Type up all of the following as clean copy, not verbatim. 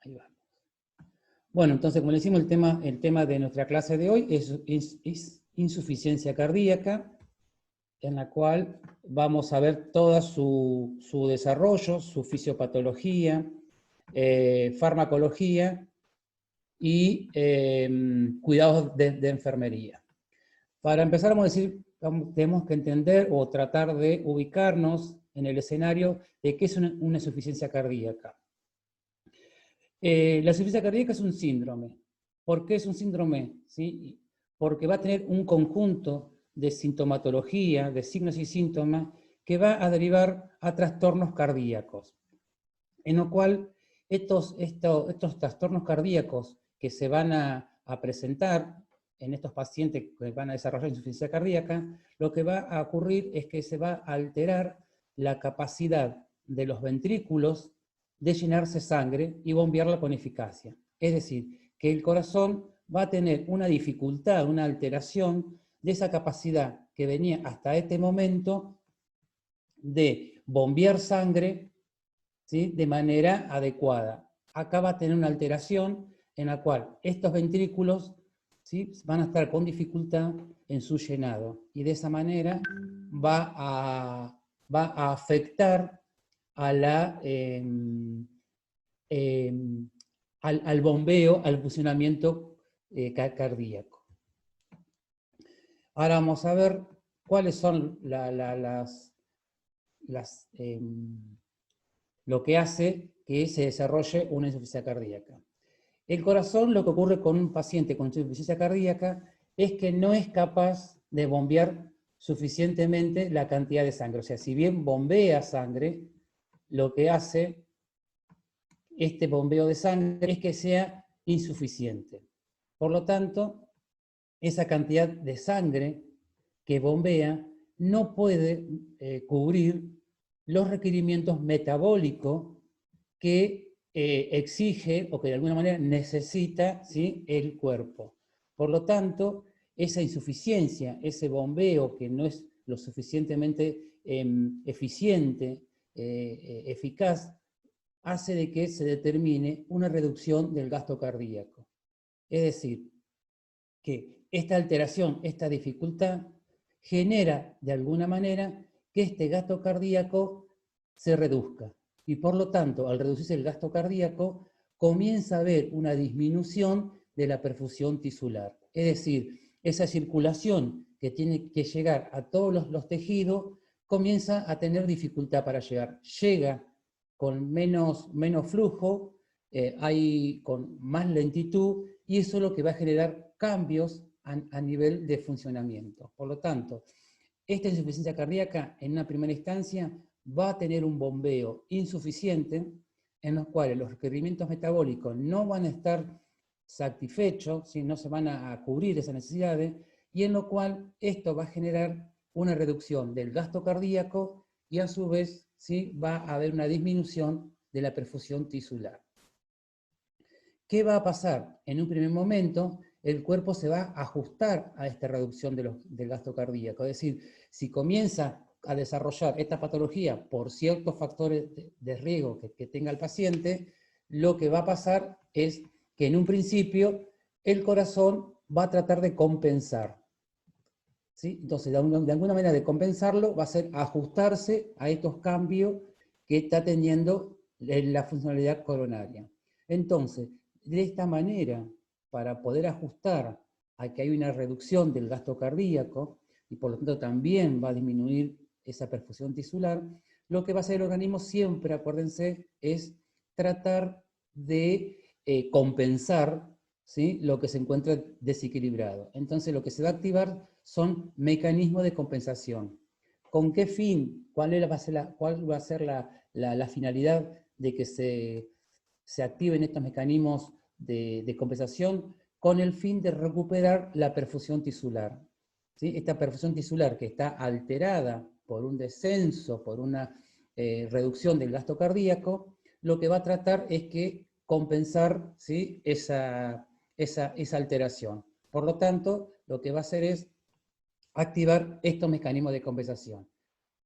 Ahí vamos. Bueno, entonces, como le decimos, el tema de nuestra clase de hoy es insuficiencia cardíaca, en la cual vamos a ver todo su desarrollo, su fisiopatología, farmacología y cuidados de enfermería. Para empezar, vamos a decir, tenemos que entender o tratar de ubicarnos en el escenario de qué es una insuficiencia cardíaca. La insuficiencia cardíaca es un síndrome. ¿Por qué es un síndrome? ¿Sí? Porque va a tener un conjunto de sintomatología, de signos y síntomas, que va a derivar a trastornos cardíacos. En lo cual estos trastornos cardíacos que se van a presentar en estos pacientes que van a desarrollar insuficiencia cardíaca, lo que va a ocurrir es que se va a alterar la capacidad de los ventrículos de llenarse sangre y bombearla con eficacia. Es decir, que el corazón va a tener una dificultad, una alteración de esa capacidad que venía hasta este momento de bombear sangre, ¿sí?, de manera adecuada. Acá va a tener una alteración en la cual estos ventrículos, ¿sí?, van a estar con dificultad en su llenado, y de esa manera va a afectar a al bombeo, al funcionamiento cardíaco. Ahora vamos a ver cuáles son lo que hace que se desarrolle una insuficiencia cardíaca. El corazón, lo que ocurre con un paciente con insuficiencia cardíaca es que no es capaz de bombear suficientemente la cantidad de sangre. O sea, si bien bombea sangre, lo que hace este bombeo de sangre es que sea insuficiente. Por lo tanto, esa cantidad de sangre que bombea no puede cubrir los requerimientos metabólicos que exige o que de alguna manera necesita, ¿sí?, el cuerpo. Por lo tanto, esa insuficiencia, ese bombeo que no es lo suficientemente eficiente, eficaz, hace de que se determine una reducción del gasto cardíaco. Es decir, que esta alteración, esta dificultad, genera de alguna manera que este gasto cardíaco se reduzca. Y por lo tanto, al reducirse el gasto cardíaco, comienza a haber una disminución de la perfusión tisular. Es decir, esa circulación que tiene que llegar a todos los tejidos comienza a tener dificultad para llegar. Llega con menos flujo, con más lentitud, y eso es lo que va a generar cambios a nivel de funcionamiento. Por lo tanto, esta insuficiencia cardíaca en una primera instancia va a tener un bombeo insuficiente en los cuales los requerimientos metabólicos no van a estar satisfechos, ¿sí?, no se van a cubrir esas necesidades, y en lo cual esto va a generar una reducción del gasto cardíaco y a su vez, ¿sí?, va a haber una disminución de la perfusión tisular. ¿Qué va a pasar? En un primer momento, el cuerpo se va a ajustar a esta reducción del gasto cardíaco. Es decir, si comienza a desarrollar esta patología por ciertos factores de riesgo que tenga el paciente, lo que va a pasar es que en un principio el corazón va a tratar de compensar, ¿sí? Entonces, de alguna manera de compensarlo va a ser ajustarse a estos cambios que está teniendo la funcionalidad coronaria. Entonces, de esta manera, para poder ajustar a que hay una reducción del gasto cardíaco, y por lo tanto también va a disminuir esa perfusión tisular, lo que va a hacer el organismo siempre, acuérdense, es tratar de compensar, ¿sí?, lo que se encuentra desequilibrado. Entonces lo que se va a activar son mecanismos de compensación. ¿Con qué fin? ¿Cuál va a ser la finalidad de que se activen estos mecanismos de compensación? Con el fin de recuperar la perfusión tisular, ¿sí? Esta perfusión tisular que está alterada por un descenso, por una reducción del gasto cardíaco, lo que va a tratar es que compensar, ¿sí?, esa alteración. Por lo tanto, lo que va a hacer es activar estos mecanismos de compensación.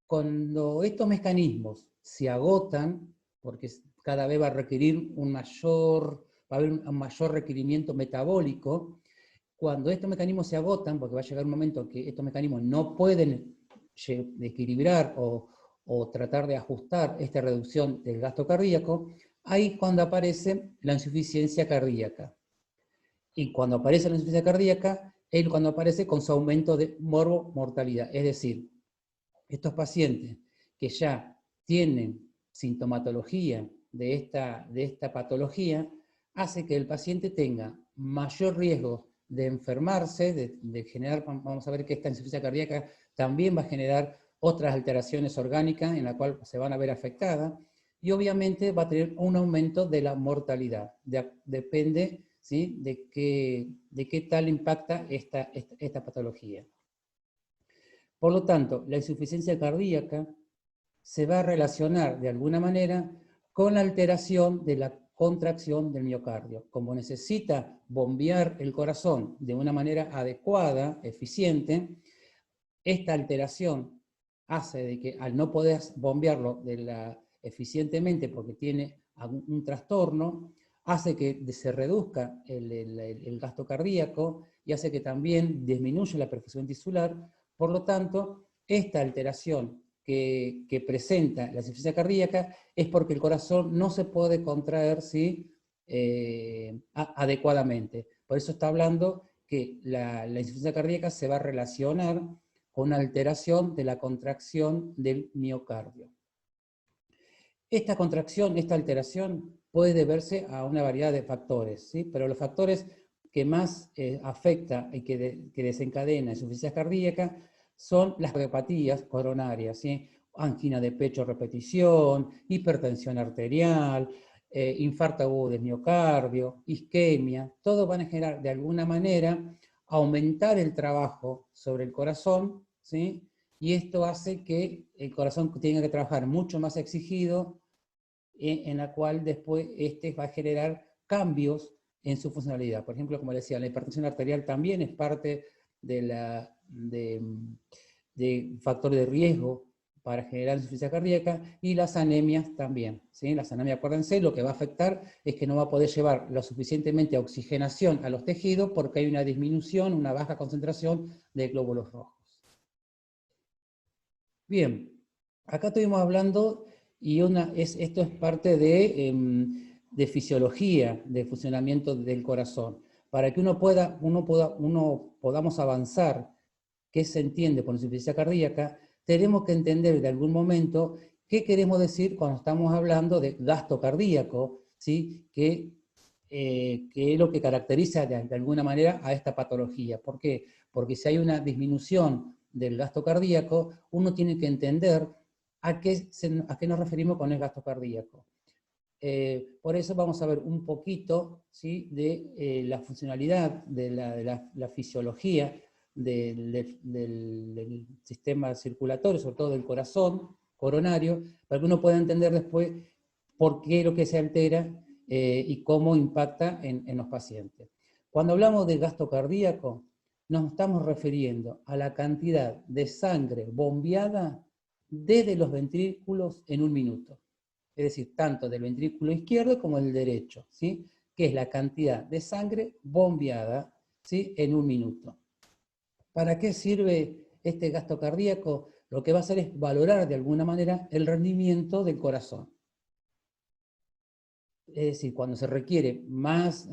Cuando estos mecanismos se agotan, porque cada vez va a requerir va a haber un mayor requerimiento metabólico. Cuando estos mecanismos se agotan, porque va a llegar un momento en que estos mecanismos no pueden equilibrar o tratar de ajustar esta reducción del gasto cardíaco, ahí es cuando aparece la insuficiencia cardíaca. Y cuando aparece la insuficiencia cardíaca, es cuando aparece con su aumento de mortalidad. Es decir, estos pacientes que ya tienen sintomatología de esta patología, hace que el paciente tenga mayor riesgo de enfermarse, de generar, vamos a ver que esta insuficiencia cardíaca también va a generar otras alteraciones orgánicas en las cuales se van a ver afectadas, y obviamente va a tener un aumento de la mortalidad. Depende, ¿sí?, de qué tal impacta esta patología. Por lo tanto, la insuficiencia cardíaca se va a relacionar de alguna manera con la alteración de la contracción del miocardio. Como necesita bombear el corazón de una manera adecuada, eficiente, esta alteración hace de que al no poder bombearlo eficientemente porque tiene un trastorno, hace que se reduzca el gasto cardíaco y hace que también disminuya la perfusión tisular. Por lo tanto, esta alteración que presenta la insuficiencia cardíaca es porque el corazón no se puede contraer, ¿sí?, adecuadamente. Por eso está hablando que la insuficiencia cardíaca se va a relacionar con una alteración de la contracción del miocardio. Esta contracción, esta alteración puede deberse a una variedad de factores, ¿sí? Pero los factores que más afecta y que desencadena insuficiencia cardíaca son las cardiopatías coronarias, ¿sí? Angina de pecho a repetición, hipertensión arterial, infarto agudo del miocardio, isquemia, todo van a generar de alguna manera aumentar el trabajo sobre el corazón, ¿sí? Y esto hace que el corazón tenga que trabajar mucho más exigido, en la cual después va a generar cambios en su funcionalidad. Por ejemplo, como les decía, la hipertensión arterial también es parte de factor de riesgo para generar insuficiencia cardíaca, y las anemias también, ¿sí? Las anemias, acuérdense, lo que va a afectar es que no va a poder llevar lo suficientemente oxigenación a los tejidos porque hay una disminución, una baja concentración de glóbulos rojos. Bien, acá estuvimos hablando, y esto es parte de fisiología, de funcionamiento del corazón. Para que podamos avanzar qué se entiende por insuficiencia cardíaca, tenemos que entender de algún momento qué queremos decir cuando estamos hablando de gasto cardíaco, ¿sí? Que es lo que caracteriza de alguna manera a esta patología. ¿Por qué? Porque si hay una disminución del gasto cardíaco, uno tiene que entender a qué nos referimos con el gasto cardíaco. Por eso vamos a ver un poquito, ¿sí?, de la funcionalidad, de la fisiología del sistema circulatorio, sobre todo del corazón coronario, para que uno pueda entender después por qué es lo que se altera y cómo impacta en los pacientes. Cuando hablamos de gasto cardíaco, nos estamos refiriendo a la cantidad de sangre bombeada desde los ventrículos en un minuto. Es decir, tanto del ventrículo izquierdo como del derecho, ¿sí? Que es la cantidad de sangre bombeada, ¿sí?, en un minuto. ¿Para qué sirve este gasto cardíaco? Lo que va a hacer es valorar de alguna manera el rendimiento del corazón. Es decir, cuando se requiere más,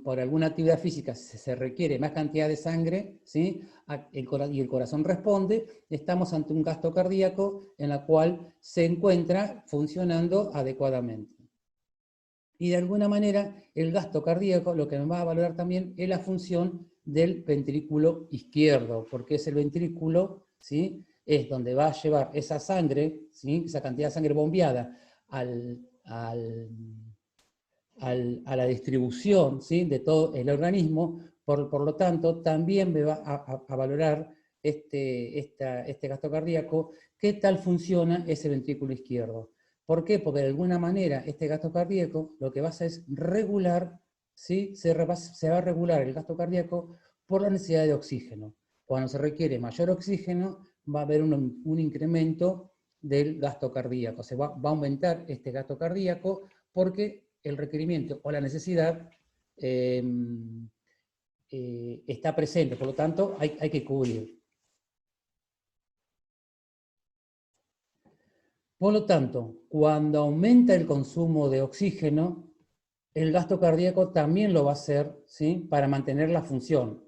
por alguna actividad física, se requiere más cantidad de sangre, ¿sí?, y el corazón responde, estamos ante un gasto cardíaco en el cual se encuentra funcionando adecuadamente. Y de alguna manera, el gasto cardíaco lo que nos va a valorar también es la función del ventrículo izquierdo, porque es el ventrículo, ¿sí?, es donde va a llevar esa sangre, ¿sí?, esa cantidad de sangre bombeada a la distribución, ¿sí?, de todo el organismo. Por lo tanto, también me va a valorar este gasto cardíaco, qué tal funciona ese ventrículo izquierdo. ¿Por qué? Porque de alguna manera este gasto cardíaco lo que va a hacer es regular, ¿sí?, se va a regular el gasto cardíaco por la necesidad de oxígeno. Cuando se requiere mayor oxígeno, va a haber un incremento del gasto cardíaco. Se va a aumentar este gasto cardíaco porque el requerimiento o la necesidad está presente, por lo tanto hay que cubrir. Por lo tanto, cuando aumenta el consumo de oxígeno, el gasto cardíaco también lo va a hacer, ¿sí?, para mantener la función.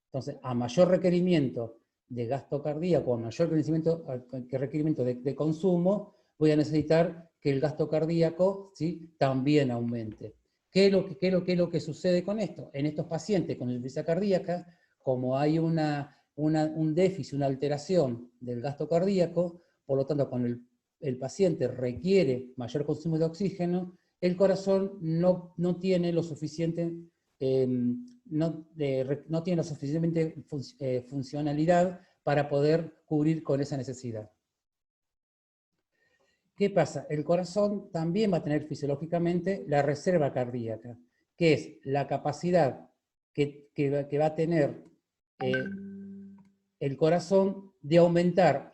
Entonces, a mayor requerimiento de gasto cardíaco, a mayor requerimiento de consumo, voy a necesitar que el gasto cardíaco, ¿sí?, también aumente. ¿Qué es lo que sucede con esto? En estos pacientes con insuficiencia cardíaca, como hay un déficit, una alteración del gasto cardíaco, por lo tanto, cuando el paciente requiere mayor consumo de oxígeno, el corazón no tiene lo suficiente, no tiene la suficientemente funcionalidad para poder cubrir con esa necesidad. ¿Qué pasa? El corazón también va a tener fisiológicamente la reserva cardíaca, que es la capacidad que va a tener el corazón de aumentar